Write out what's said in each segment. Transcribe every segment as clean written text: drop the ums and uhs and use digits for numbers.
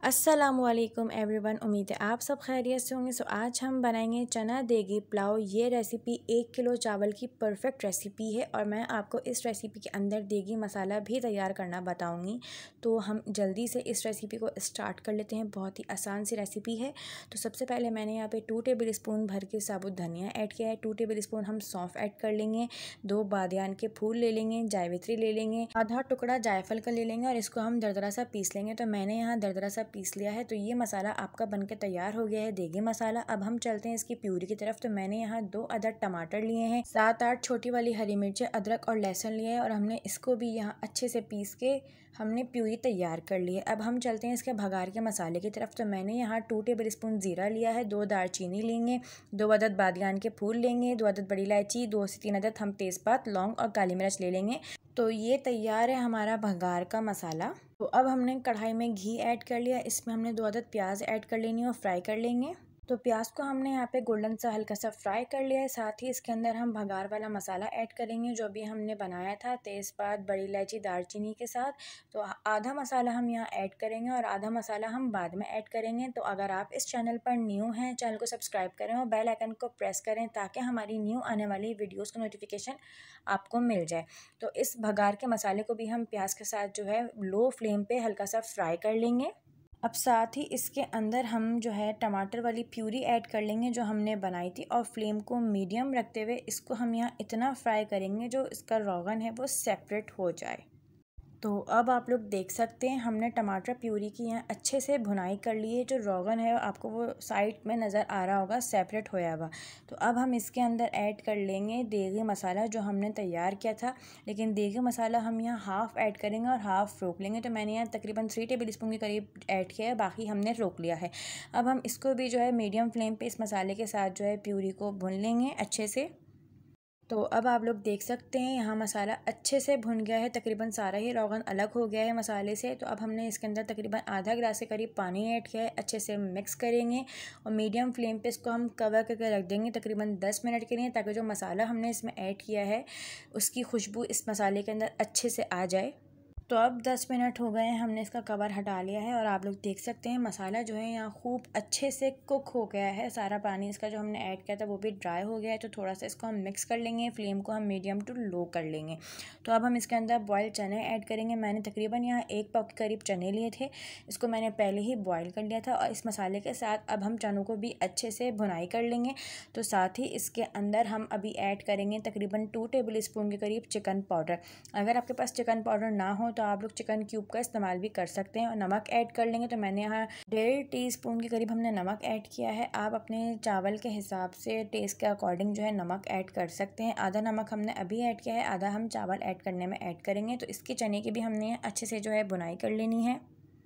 अस्सलामुअलैकुम एवरीवन, उम्मीद है आप सब खैरियत से होंगे। आज हम बनाएंगे चना देगी पुलाव। ये रेसिपी 1 किलो चावल की परफेक्ट रेसिपी है और मैं आपको इस रेसिपी के अंदर देगी मसाला भी तैयार करना बताऊंगी। तो हम जल्दी से इस रेसिपी को स्टार्ट कर लेते हैं। बहुत ही आसान सी रेसिपी है। तो सबसे पहले मैंने यहाँ पे 2 टेबल स्पून भर के साबुत धनिया ऐड किया है। 2 टेबल स्पून हम सौंफ ऐड कर लेंगे। 2 बादियान के फूल ले लेंगे। जावित्री ले लेंगे। आधा टुकड़ा जायफल का ले लेंगे और इसको हम दरदरा सा पीस लेंगे। तो मैंने यहाँ दरदरा सा पीस लिया है। तो ये मसाला आपका बनके तैयार हो गया है, देगी मसाला। अब हम चलते हैं इसकी प्यूरी की तरफ। तो मैंने यहाँ 2 अदद टमाटर लिए हैं, 7-8 छोटी वाली हरी मिर्चें, अदरक और लहसुन लिए हैं और हमने इसको भी यहाँ अच्छे से पीस के हमने प्यूरी तैयार कर ली है। अब हम चलते हैं इसके भगार के मसाले की तरफ। तो मैंने यहाँ 2 टेबल स्पून ज़ीरा लिया है, 2 दालचीनी लेंगे, 2 अदद बादियान के फूल लेंगे, 2 अदद बड़ी इलायची, 2 से 3 अदद हम तेज़पात, लौंग और काली मिर्च ले लेंगे। तो ये तैयार है हमारा भगार का मसाला। तो अब हमने कढ़ाई में घी ऐड कर लिया। इसमें हमने 2 अदद प्याज ऐड कर लेनी है और फ्राई कर लेंगे। तो प्याज को हमने यहाँ पे गोल्डन सा हल्का सा फ्राई कर लिया है। साथ ही इसके अंदर हम भगार वाला मसाला ऐड करेंगे जो भी हमने बनाया था, तेज़पात, बड़ी इलायची, दालचीनी के साथ। तो आधा मसाला हम यहाँ ऐड करेंगे और आधा मसाला हम बाद में ऐड करेंगे। तो अगर आप इस चैनल पर न्यू हैं, चैनल को सब्सक्राइब करें और बेल आइकन को प्रेस करें ताकि हमारी न्यू आने वाली वीडियोज़ का नोटिफिकेशन आपको मिल जाए। तो इस भगार के मसाले को भी हम प्याज के साथ जो है लो फ्लेम पे हल्का सा फ्राई कर लेंगे। अब साथ ही इसके अंदर हम जो है टमाटर वाली प्यूरी ऐड कर लेंगे जो हमने बनाई थी और फ्लेम को मीडियम रखते हुए इसको हम यहाँ इतना फ्राई करेंगे जो इसका रोगन है वो सेपरेट हो जाए। तो अब आप लोग देख सकते हैं हमने टमाटर प्यूरी की यहाँ अच्छे से भुनाई कर ली है। जो रोगन है आपको वो साइड में नज़र आ रहा होगा, सेपरेट होया हुआ। तो अब हम इसके अंदर ऐड कर लेंगे देगी मसाला जो हमने तैयार किया था। लेकिन देगी मसाला हम यहाँ हाफ़ ऐड करेंगे और हाफ़ रोक लेंगे। तो मैंने यहाँ तकरीबन 3 टेबल स्पून के करीब ऐड किया है, बाकी हमने रोक लिया है। अब हम इसको भी जो है मीडियम फ्लेम पर इस मसाले के साथ जो है प्यूरी को भून लेंगे अच्छे से। तो अब आप लोग देख सकते हैं यहाँ मसाला अच्छे से भुन गया है, तकरीबन सारा ही रोगन अलग हो गया है मसाले से। तो अब हमने इसके अंदर तकरीबन आधा गिलास के करीब पानी ऐड किया है। अच्छे से मिक्स करेंगे और मीडियम फ्लेम पे इसको हम कवर करके रख देंगे तकरीबन 10 मिनट के लिए, ताकि जो मसाला हमने इसमें ऐड किया है उसकी खुशबू इस मसाले के अंदर अच्छे से आ जाए। तो अब 10 मिनट हो गए हैं, हमने इसका कवर हटा लिया है और आप लोग देख सकते हैं मसाला जो है यहाँ खूब अच्छे से कुक हो गया है। सारा पानी इसका जो हमने ऐड किया था वो भी ड्राई हो गया है। तो थोड़ा सा इसको हम मिक्स कर लेंगे, फ्लेम को हम मीडियम टू लो कर लेंगे। तो अब हम इसके अंदर बॉयल चने ऐड करेंगे। मैंने तकरीबन यहाँ 1 पाव के करीब चने लिए थे, इसको मैंने पहले ही बॉयल कर लिया था। और इस मसाले के साथ अब हम चनों को भी अच्छे से भुनाई कर लेंगे। तो साथ ही इसके अंदर हम अभी ऐड करेंगे तकरीबन 2 टेबल स्पून के करीब चिकन पाउडर। अगर आपके पास चिकन पाउडर ना हो तो आप लोग चिकन क्यूब का इस्तेमाल भी कर सकते हैं। और नमक ऐड कर लेंगे। तो मैंने यहाँ 1.5 टीस्पून के करीब हमने नमक ऐड किया है। आप अपने चावल के हिसाब से टेस्ट के अकॉर्डिंग जो है नमक ऐड कर सकते हैं। आधा नमक हमने अभी ऐड किया है, आधा हम चावल ऐड करने में ऐड करेंगे। तो इसके चने की भी हमने अच्छे से जो है बुनाई कर लेनी है।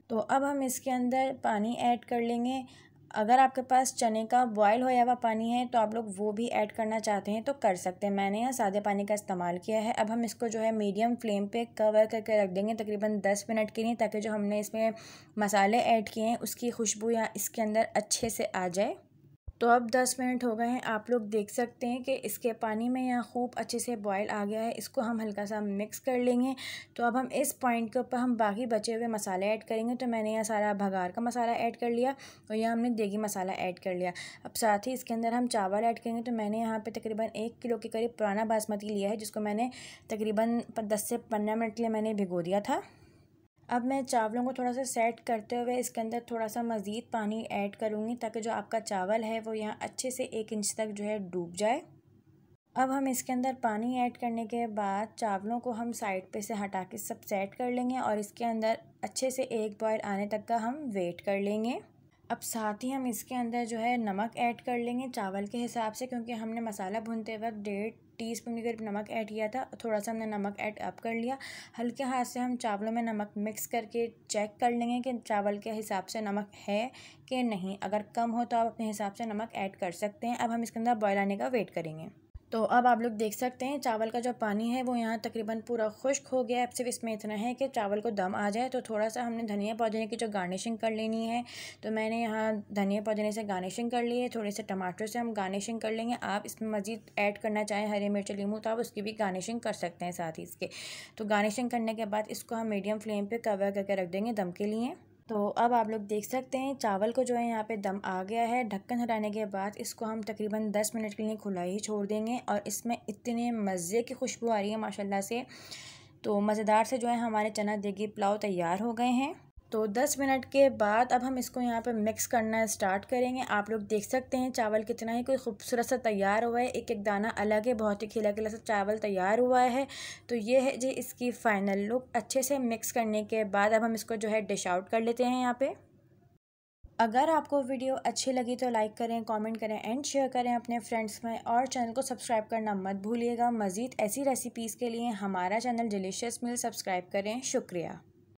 तो अब हम इसके अंदर पानी ऐड कर लेंगे। अगर आपके पास चने का बॉयल होया हुआ पानी है तो आप लोग वो भी ऐड करना चाहते हैं तो कर सकते हैं। मैंने यहाँ सादे पानी का इस्तेमाल किया है। अब हम इसको जो है मीडियम फ्लेम पे कवर करके रख देंगे तकरीबन 10 मिनट के लिए, ताकि जो हमने इसमें मसाले ऐड किए हैं उसकी खुशबू यहाँ इसके अंदर अच्छे से आ जाए। तो अब 10 मिनट हो गए हैं, आप लोग देख सकते हैं कि इसके पानी में यहाँ खूब अच्छे से बॉयल आ गया है। इसको हम हल्का सा मिक्स कर लेंगे। तो अब हम इस पॉइंट के ऊपर हम बाकी बचे हुए मसाले ऐड करेंगे। तो मैंने यहाँ सारा भगार का मसाला ऐड कर लिया और यहाँ हमने देगी मसाला ऐड कर लिया। अब साथ ही इसके अंदर हम चावल ऐड करेंगे। तो मैंने यहाँ पर तकरीबन 1 किलो के करीब पुराना बासमती लिया है, जिसको मैंने तकरीबन 10 से 15 मिनट के लिए मैंने भिगो दिया था। अब मैं चावलों को थोड़ा सा सेट करते हुए इसके अंदर थोड़ा सा मज़ीद पानी ऐड करूँगी, ताकि जो आपका चावल है वो यहाँ अच्छे से 1 इंच तक जो है डूब जाए। अब हम इसके अंदर पानी ऐड करने के बाद चावलों को हम साइड पे से हटा के सब सेट कर लेंगे और इसके अंदर अच्छे से 1 बॉयल आने तक का हम वेट कर लेंगे। अब साथ ही हम इसके अंदर जो है नमक ऐड कर लेंगे चावल के हिसाब से, क्योंकि हमने मसाला भूनते वक्त 1.5 टीस्पून के करीब नमक ऐड किया था। थोड़ा सा हमने नमक ऐड अप कर लिया। हल्के हाथ से हम चावलों में नमक मिक्स करके चेक कर लेंगे कि चावल के हिसाब से नमक है कि नहीं। अगर कम हो तो आप अपने हिसाब से नमक ऐड कर सकते हैं। अब हम इसके अंदर बॉयल आने का वेट करेंगे। तो अब आप लोग देख सकते हैं चावल का जो पानी है वो यहाँ तकरीबन पूरा खुश्क हो गया है। अब सिर्फ इसमें इतना है कि चावल को दम आ जाए। तो थोड़ा सा हमने धनिया पुदीने की जो गार्निशिंग कर लेनी है, तो मैंने यहाँ धनिया पुदीने से गार्निशिंग कर ली है। थोड़े से टमाटर से हम गार्निशिंग कर लेंगे। आप इसमें मज़ीद ऐड करना चाहें हरी मिर्च, नींबू, तो आप उसकी भी गार्निशिंग कर सकते हैं साथ ही इसके। तो गार्निशिंग करने के बाद इसको हम मीडियम फ्लेम पर कवर करके रख देंगे दम के लिए। तो अब आप लोग देख सकते हैं चावल को जो है यहाँ पे दम आ गया है। ढक्कन हटाने के बाद इसको हम तकरीबन 10 मिनट के लिए खुला ही छोड़ देंगे और इसमें इतने मज़े की खुशबू आ रही है माशाल्लाह से। तो मज़ेदार से जो है हमारे चना देगी पुलाव तैयार हो गए हैं। तो 10 मिनट के बाद अब हम इसको यहाँ पे मिक्स करना स्टार्ट करेंगे। आप लोग देख सकते हैं चावल कितना ही कोई खूबसूरत सा तैयार हुआ है, एक एक दाना अलग है, बहुत ही खिला खिला सा चावल तैयार हुआ है। तो ये है जी इसकी फ़ाइनल लुक। अच्छे से मिक्स करने के बाद अब हम इसको जो है डिश आउट कर लेते हैं यहाँ पे। अगर आपको वीडियो अच्छी लगी तो लाइक करें, कमेंट करें एंड शेयर करें अपने फ्रेंड्स में, और चैनल को सब्सक्राइब करना मत भूलिएगा। मज़ीद ऐसी रेसिपीज़ के लिए हमारा चैनल डिलीशियस मील सब्सक्राइब करें। शुक्रिया।